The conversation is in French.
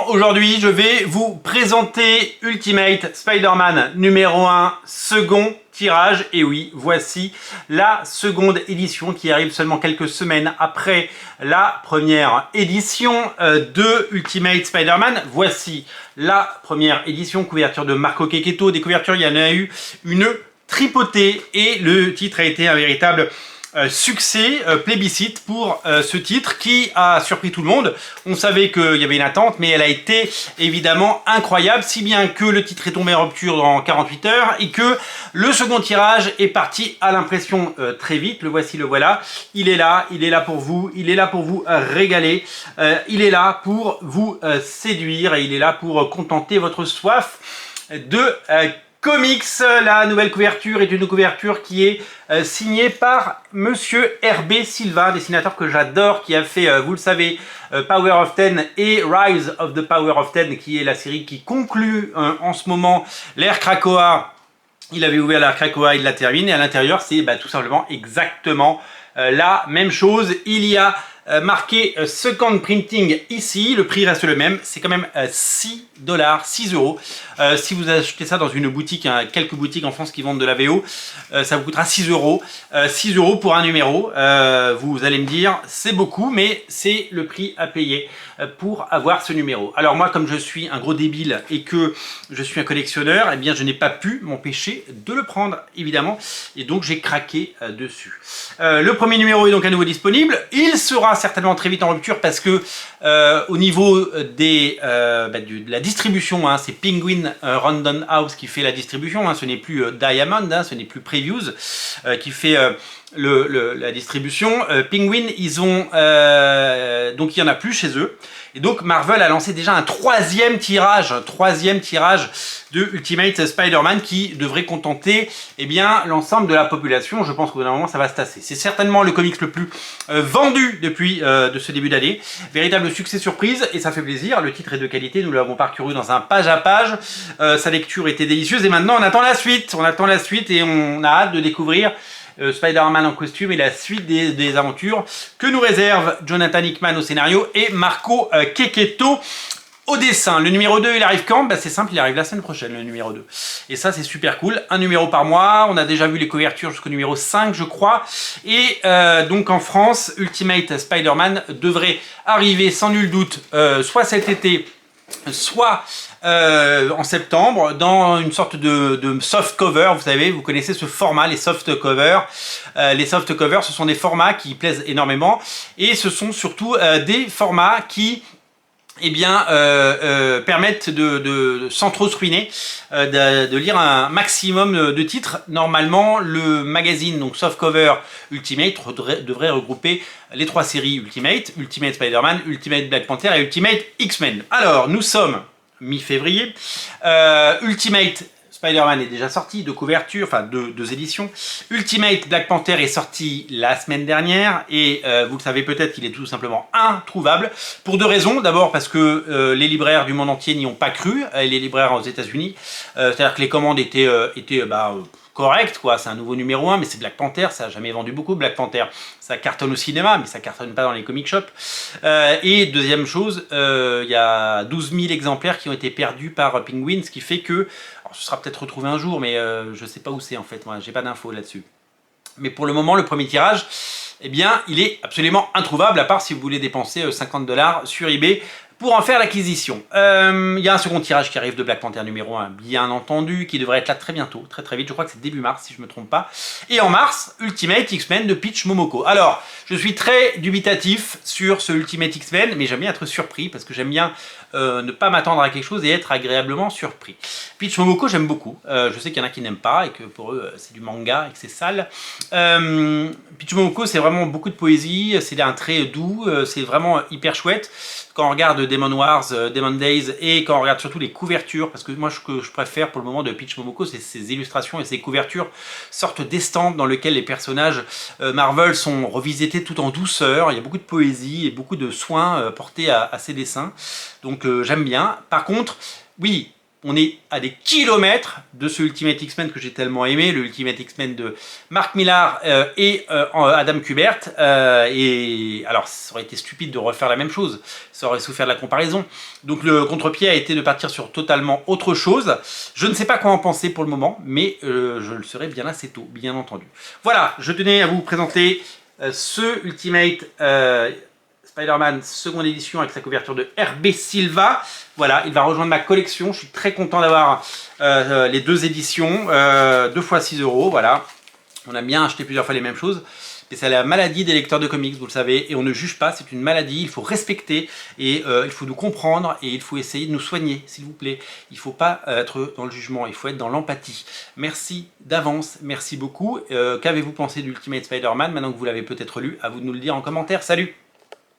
Alors aujourd'hui je vais vous présenter Ultimate Spider-Man numéro 1, second tirage. Et oui, voici la seconde édition qui arrive seulement quelques semaines après la première édition de Ultimate Spider-Man. Voici la première édition, couverture de Marco Checchetto. Des couvertures, il y en a eu une tripotée et le titre a été un véritable succès, plébiscite pour ce titre qui a surpris tout le monde. On savait qu'il y avait une attente, mais elle a été évidemment incroyable, si bien que le titre est tombé en rupture dans 48 heures et que le second tirage est parti à l'impression très vite. Le voici, le voilà. Il est là pour vous, il est là pour vous régaler, il est là pour vous séduire et il est là pour contenter votre soif de comics. La nouvelle couverture est une couverture qui est signée par Monsieur Hervé Silva, dessinateur que j'adore, qui a fait, vous le savez, Power of Ten et Rise of the Power of Ten, qui est la série qui conclut en ce moment l'ère Krakoa. Il avait ouvert l'ère Krakoa, il la termine, et à l'intérieur, c'est tout simplement exactement la même chose. Il y a marqué second printing ici, le prix reste le même, c'est quand même 6 $, 6 euros. Si vous achetez ça dans une boutique, quelques boutiques en France qui vendent de la VO, ça vous coûtera 6 euros. 6 euros pour un numéro, vous allez me dire c'est beaucoup, mais c'est le prix à payer pour avoir ce numéro. Alors moi, comme je suis un gros débile et que je suis un collectionneur, eh bien je n'ai pas pu m'empêcher de le prendre évidemment, et donc j'ai craqué dessus. Le premier numéro est donc à nouveau disponible. Il sera certainement très vite en rupture parce que au niveau de la distribution, c'est Penguin Random House qui fait la distribution, ce n'est plus Diamond, ce n'est plus Previews qui fait la distribution. Penguin, ils ont donc il y en a plus chez eux, et donc Marvel a lancé déjà un troisième tirage de Ultimate Spider-Man qui devrait contenter l'ensemble de la population. Je pense qu'au bout d'un moment ça va se tasser. C'est certainement le comics le plus vendu depuis de ce début d'année. Véritable succès surprise et ça fait plaisir. Le titre est de qualité, nous l'avons parcouru dans un page à page. Sa lecture était délicieuse et maintenant on attend la suite. On attend la suite et on a hâte de découvrir Spider-Man en costume et la suite des aventures que nous réserve Jonathan Hickman au scénario et Marco Checchetto au dessin. Le numéro 2, il arrive quand? C'est simple, il arrive la semaine prochaine, le numéro 2. Et ça, c'est super cool. Un numéro par mois. On a déjà vu les couvertures jusqu'au numéro 5, je crois. Et donc en France, Ultimate Spider-Man devrait arriver sans nul doute soit cet été, soit en septembre, dans une sorte de soft cover. Vous savez, vous connaissez ce format, les soft covers. Les soft covers, ce sont des formats qui plaisent énormément. Et ce sont surtout des formats qui permettent de sans trop se ruiner, de lire un maximum de titres. Normalement, le magazine, donc Softcover Ultimate, devrait regrouper les 3 séries Ultimate, Ultimate Spider-Man, Ultimate Black Panther et Ultimate X-Men. Alors, nous sommes mi-février. Ultimate Spider-Man est déjà sorti, de couverture, enfin deux éditions. Ultimate Black Panther est sorti la semaine dernière et vous le savez peut-être qu'il est tout simplement introuvable pour 2 raisons. D'abord parce que les libraires du monde entier n'y ont pas cru, et les libraires aux États-Unis. C'est-à-dire que les commandes étaient correct, quoi. C'est un nouveau numéro 1, mais c'est Black Panther, ça n'a jamais vendu beaucoup. Black Panther, ça cartonne au cinéma, mais ça cartonne pas dans les comic shops. Et deuxième chose, il y a 12 000 exemplaires qui ont été perdus par Penguin, ce qui fait que, alors, ce sera peut-être retrouvé un jour, mais je sais pas où c'est en fait, moi, j'ai pas d'infos là-dessus. Mais pour le moment, le premier tirage, il est absolument introuvable, à part si vous voulez dépenser 50 $ sur eBay pour en faire l'acquisition. Il y a un second tirage qui arrive de Black Panther numéro 1, bien entendu, qui devrait être là très bientôt, très vite. Je crois que c'est début mars, si je me trompe pas. Et en mars, Ultimate X-Men de Peach Momoko. Alors, je suis très dubitatif sur ce Ultimate X-Men, mais j'aime bien être surpris, parce que j'aime bien ne pas m'attendre à quelque chose et être agréablement surpris. Peach Momoko, j'aime beaucoup. Je sais qu'il y en a qui n'aiment pas, et que pour eux, c'est du manga, et que c'est sale. Peach Momoko, c'est vraiment beaucoup de poésie, c'est un trait doux, c'est vraiment hyper chouette. Quand on regarde Demon Wars, Demon Days, et quand on regarde surtout les couvertures, parce que moi ce que je préfère pour le moment de Peach Momoko, c'est ses illustrations et ses couvertures, sorte d'estampes dans lesquelles les personnages Marvel sont revisités tout en douceur. Il y a beaucoup de poésie et beaucoup de soins portés à ces dessins, donc j'aime bien. Par contre, oui, On est à des kilomètres de ce Ultimate X-Men que j'ai tellement aimé, le Ultimate X-Men de Mark Millar et Adam Kubert. Et alors, ça aurait été stupide de refaire la même chose, ça aurait souffert de la comparaison. Donc le contre-pied a été de partir sur totalement autre chose. Je ne sais pas quoi en penser pour le moment, mais je le saurai bien assez tôt, bien entendu. Voilà, je tenais à vous présenter ce Ultimate Spider-Man seconde édition avec sa couverture de RB Silva. Voilà, il va rejoindre ma collection. Je suis très content d'avoir les deux éditions, 2 fois 6 €. Voilà, on a bien acheté plusieurs fois les mêmes choses. Et c'est la maladie des lecteurs de comics, vous le savez, et on ne juge pas, c'est une maladie, il faut respecter, et il faut nous comprendre, et il faut essayer de nous soigner, s'il vous plaît. Il ne faut pas être dans le jugement, il faut être dans l'empathie. Merci d'avance, merci beaucoup. Qu'avez-vous pensé d'Ultimate Spider-Man, maintenant que vous l'avez peut-être lu? À vous de nous le dire en commentaire. Salut!